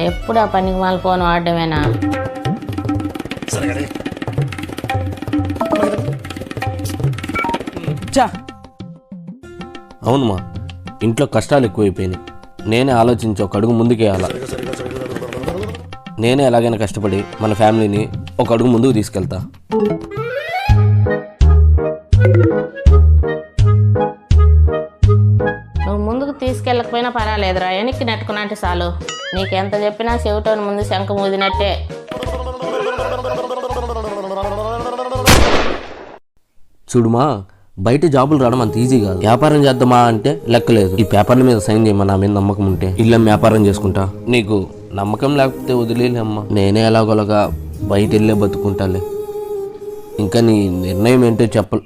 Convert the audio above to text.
ఎప్పుడు ఆ పనికి మాల ఫోన్ వాడటమేనా? అవునుమా, ఇంట్లో కష్టాలు ఎక్కువైపోయినాయి. నేనే ఆలోచించి ఒక అడుగు ముందుకేయాల. నేనే ఎలాగైనా కష్టపడి మన ఫ్యామిలీని ఒక అడుగు ముందుకు తీసుకెళ్తా. నువ్వు ముందుకు తీసుకెళ్ళకపోయినా పర్వాలేదురా, వెనక్కి నెట్టుకున్నట్టు చాలు. నీకెంత చెప్పినా చెవిటోని ముందు శంఖ మూదినట్టే. చూడుమా, బయట జాబులు రావడం అంత ఈజీ కాదు. వ్యాపారం చేద్దామా అంటే లెక్కలేదు. ఈ పేపర్ల మీద సైన్ చేయమా, నా మీద నమ్మకం ఉంటే ఇల్లం వ్యాపారం చేసుకుంటా. నీకు నమ్మకం లేకపోతే వదిలేలేమ్మా, నేనే ఎలాగోలాగా బయట వెళ్ళే బతుకుంటాలే. ఇంకా నీ నిర్ణయం ఏంటో చెప్ప